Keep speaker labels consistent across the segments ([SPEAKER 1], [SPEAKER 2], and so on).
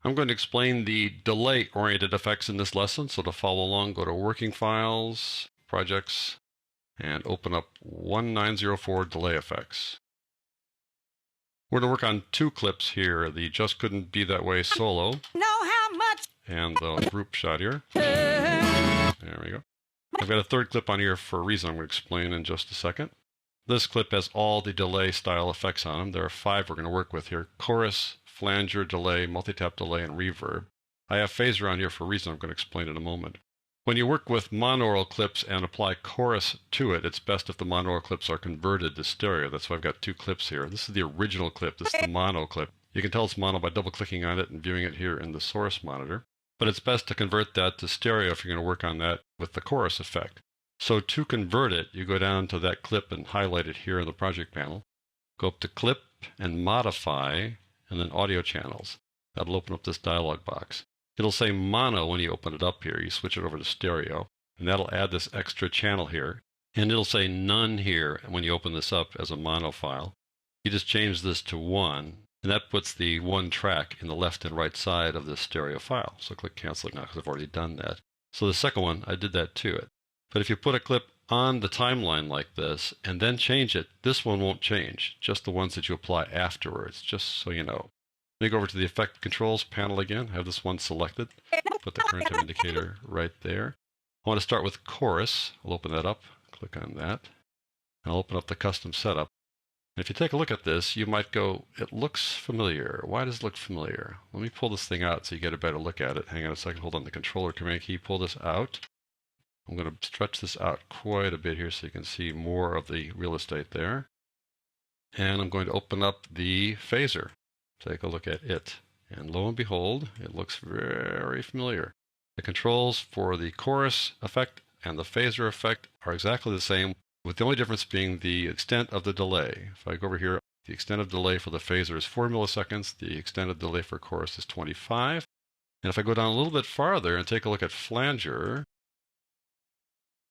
[SPEAKER 1] I'm going to explain the delay-oriented effects in this lesson, so to follow along, go to Working Files, Projects, and open up 1904 Delay Effects. We're going to work on two clips here, the Just Couldn't Be That Way solo, and the group shot here. There we go. I've got a third clip on here for a reason I'm going to explain in just a second. This clip has all the delay style effects on them. There are 5 we're going to work with here: chorus, flanger, delay, multi-tap delay, and reverb. I have phaser on here for a reason I'm going to explain in a moment. When you work with monaural clips and apply chorus to it, it's best if the monaural clips are converted to stereo. That's why I've got 2 clips here. This is the original clip. This is the mono clip. You can tell it's mono by double-clicking on it and viewing it here in the source monitor. But it's best to convert that to stereo if you're going to work on that with the chorus effect. So to convert it, you go down to that clip and highlight it here in the project panel. Go up to Clip and Modify, and then Audio Channels. That'll open up this dialog box. It'll say mono when you open it up here. You switch it over to stereo, and that'll add this extra channel here. And it'll say none here when you open this up as a mono file. You just change this to 1, and that puts the 1 track in the left and right side of this stereo file. So click Cancel now because I've already done that. So the second one, I did that to it. But if you put a clip on the timeline like this and then change it, this one won't change, just the ones that you apply afterwards, just so you know. Let me go over to the Effect Controls panel again. I have this one selected. Put the current time indicator right there. I want to start with chorus. I'll open that up, click on that, and I'll open up the custom setup. And if you take a look at this, you might go, it looks familiar. Why does it look familiar? Let me pull this thing out so you get a better look at it. Hang on a second, hold on the controller command key, pull this out. I'm going to stretch this out quite a bit here so you can see more of the real estate there. And I'm going to open up the phaser. Take a look at it. And lo and behold, it looks very familiar. The controls for the chorus effect and the phaser effect are exactly the same, with the only difference being the extent of the delay. If I go over here, the extent of delay for the phaser is 4 milliseconds. The extent of delay for chorus is 25. And if I go down a little bit farther and take a look at flanger,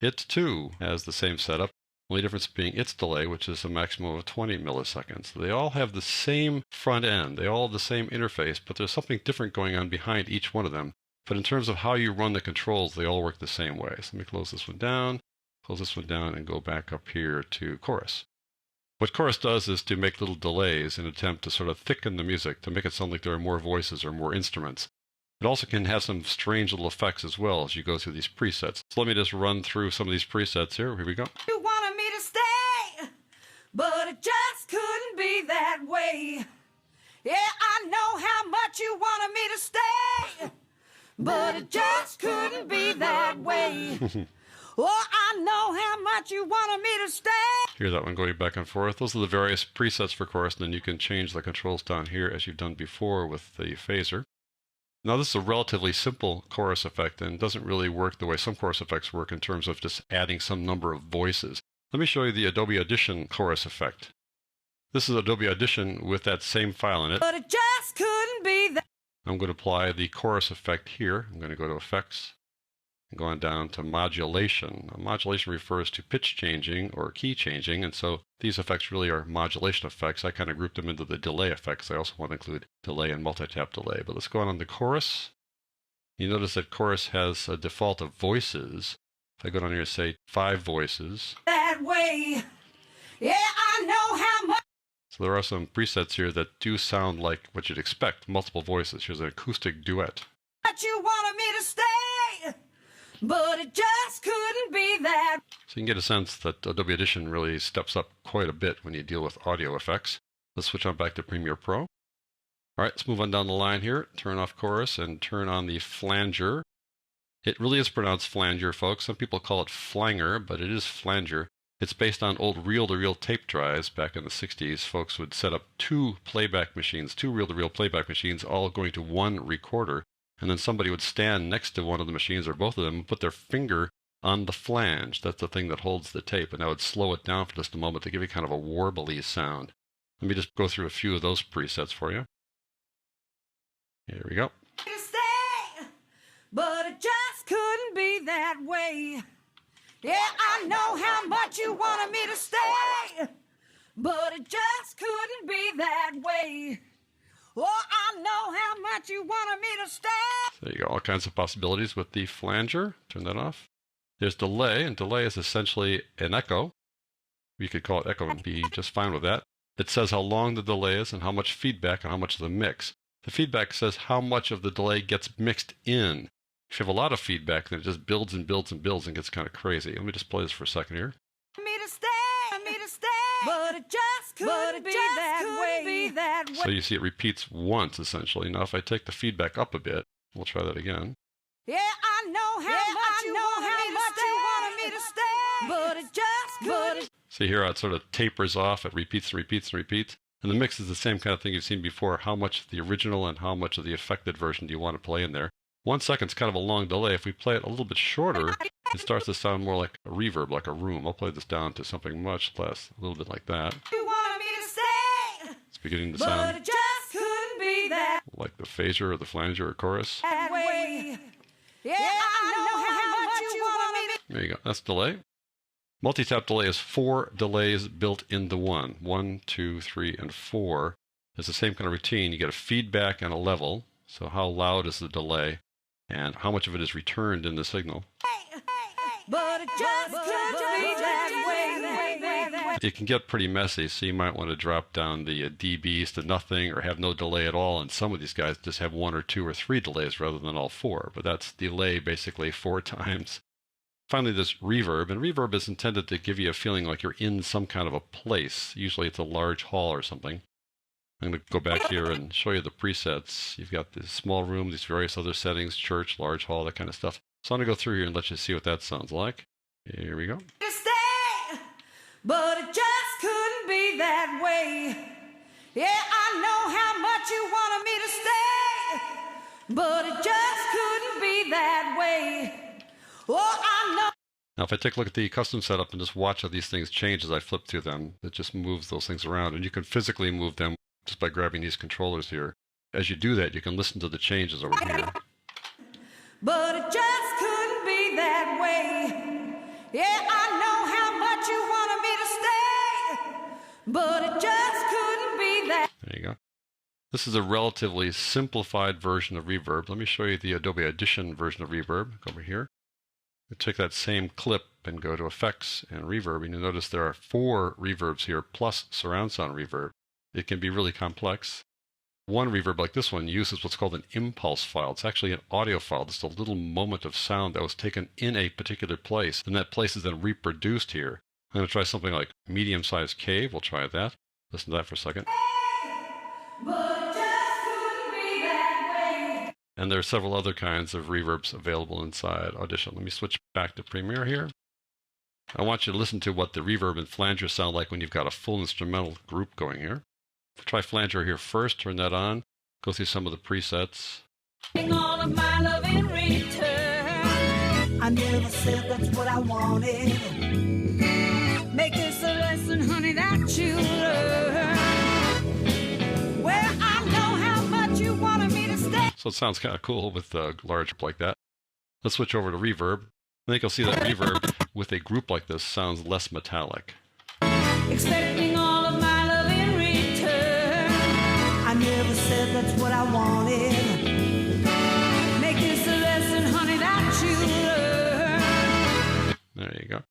[SPEAKER 1] it too has the same setup, only difference being its delay, which is a maximum of 20 milliseconds. They all have the same front end, they all have the same interface, but there's something different going on behind each one of them. But in terms of how you run the controls, they all work the same way. So let me close this one down, and go back up here to chorus. What chorus does is to make little delays in an attempt to sort of thicken the music, to make it sound like there are more voices or more instruments. It also can have some strange little effects as well as you go through these presets. So let me just run through some of these presets here. Here we go.
[SPEAKER 2] You wanted me to stay, but it just couldn't be that way. Yeah, I know how much you wanted me to stay, but it just couldn't be that way. Oh, I know how much you wanted me to stay.
[SPEAKER 1] Hear that one going back and forth. Those are the various presets for chorus, and then you can change the controls down here as you've done before with the phaser. Now this is a relatively simple chorus effect and doesn't really work the way some chorus effects work in terms of just adding some number of voices. Let me show you the Adobe Audition chorus effect. This is Adobe Audition with that same file in it.
[SPEAKER 2] But it just couldn't be that.
[SPEAKER 1] I'm going to apply the chorus effect here. I'm going to go to Effects and go on down to Modulation. Now, modulation refers to pitch changing or key changing, and so these effects really are modulation effects. I kind of grouped them into the delay effects. I also want to include delay and multi-tap delay. But let's go on the chorus. You notice that chorus has a default of voices. If I go down here and say 5 voices.
[SPEAKER 2] That way. Yeah, I know how much.
[SPEAKER 1] So there are some presets here that do sound like what you'd expect, multiple voices. Here's an acoustic duet.
[SPEAKER 2] But you wanted me to stay, but it just couldn't be that.
[SPEAKER 1] So you can get a sense that Adobe Audition really steps up quite a bit when you deal with audio effects. Let's switch on back to Premiere Pro. All right, let's move on down the line here. Turn off chorus and turn on the flanger. It really is pronounced flanger, folks. Some people call it flanger, but it is flanger. It's based on old reel-to-reel tape drives. Back in the 60s, folks would set up 2 playback machines, 2 reel-to-reel playback machines, all going to one recorder. And then somebody would stand next to one of the machines or both of them and put their finger on the flange. That's the thing that holds the tape. And that would slow it down for just a moment to give you kind of a warbly sound. Let me just go through a few of those presets for you. Here we go.
[SPEAKER 2] Stay, but it just couldn't be that way. Yeah, I know how much you wanted me to stay, but it just couldn't be that way. Oh, I know how much much you wanted me to stay.
[SPEAKER 1] So there you go, all kinds of possibilities with the flanger. Turn that off. There's delay, and delay is essentially an echo. You could call it echo and be just fine with that. It says how long the delay is and how much feedback and how much of the mix. The feedback says how much of the delay gets mixed in. If you have a lot of feedback, then it just builds and builds and builds and gets kind of crazy. Let me just play this for a second here.
[SPEAKER 2] But it just couldn't be that way.
[SPEAKER 1] So you see it repeats once, essentially. Now if I take the feedback up a bit, we'll try that again.
[SPEAKER 2] Yeah, I know how much you wanted me to stay. But it just couldn't.
[SPEAKER 1] See here how it sort of tapers off. It repeats and repeats and repeats. And the mix is the same kind of thing you've seen before. How much of the original and how much of the affected version do you want to play in there? 1 second's kind of a long delay. If we play it a little bit shorter, it starts to sound more like a reverb, like a room. I'll play this down to something much less, a little bit like that.
[SPEAKER 2] You wanted me to stay.
[SPEAKER 1] It's beginning to sound
[SPEAKER 2] but it just couldn't be that
[SPEAKER 1] like the phaser or the flanger or chorus.
[SPEAKER 2] way. Yeah, I know how much you wanted me to.
[SPEAKER 1] There you go. That's delay. Multi-tap delay is 4 delays built into one. 1, 2, 3, and 4. It's the same kind of routine. You get a feedback and a level. So how loud is the delay? And how much of it is returned in the signal.
[SPEAKER 2] But it just couldn't be that way.
[SPEAKER 1] It can get pretty messy, so you might want to drop down the dBs to nothing or have no delay at all. And some of these guys just have 1 or 2 or 3 delays rather than all 4. But that's delay basically 4 times. Finally, this reverb. And reverb is intended to give you a feeling like you're in some kind of a place. Usually it's a large hall or something. I'm going to go back here and show you the presets. You've got this small room, these various other settings, church, large hall, that kind of stuff. So I'm going to go through here and let you see what that sounds like. Here we go.
[SPEAKER 2] Stay, but it just couldn't be that way. Yeah, I know how much you wanted me to stay, but it just couldn't be that way. Oh, I know.
[SPEAKER 1] Now, if I take a look at the custom setup and just watch how these things change as I flip through them, it just moves those things around. And you can physically move them just by grabbing these controllers here. As you do that, you can listen to the changes over here.
[SPEAKER 2] But it just couldn't be that way. Yeah, I know how much you wanted me to stay, but it just couldn't be that.
[SPEAKER 1] There you go. This is a relatively simplified version of reverb. Let me show you the Adobe Audition version of reverb. Go over here. I take that same clip and go to Effects and Reverb, and you'll notice there are 4 reverbs here plus surround sound reverb. It can be really complex. One reverb like this one uses what's called an impulse file. It's actually an audio file, just a little moment of sound that was taken in a particular place, and that place is then reproduced here. I'm going to try something like medium-sized cave. We'll try that. Listen to that for a second.
[SPEAKER 2] But just couldn't be that way.
[SPEAKER 1] And there are several other kinds of reverbs available inside Audition. Let me switch back to Premiere here. I want you to listen to what the reverb and flanger sound like when you've got a full instrumental group going here. Try flanger here first, turn that on, go through some of the presets.
[SPEAKER 2] All of my love in return. I never said that's what I wanted. Make this a lesson, honey, that you learn. Well, I know how much you wanted me to stay.
[SPEAKER 1] So it sounds kind of cool with a large group like that. Let's switch over to reverb. I think you'll see that reverb with a group like this sounds less metallic.
[SPEAKER 2] Expecting all of my love in return. I never said that's what I wanted. Make this a lesson, honey, that you learn.
[SPEAKER 1] There you go.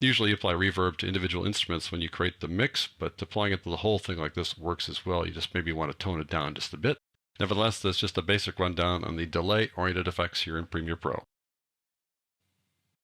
[SPEAKER 1] Usually you apply reverb to individual instruments when you create the mix, but applying it to the whole thing like this works as well. You just maybe want to tone it down just a bit. Nevertheless, that's just a basic rundown on the delay-oriented effects here in Premiere Pro.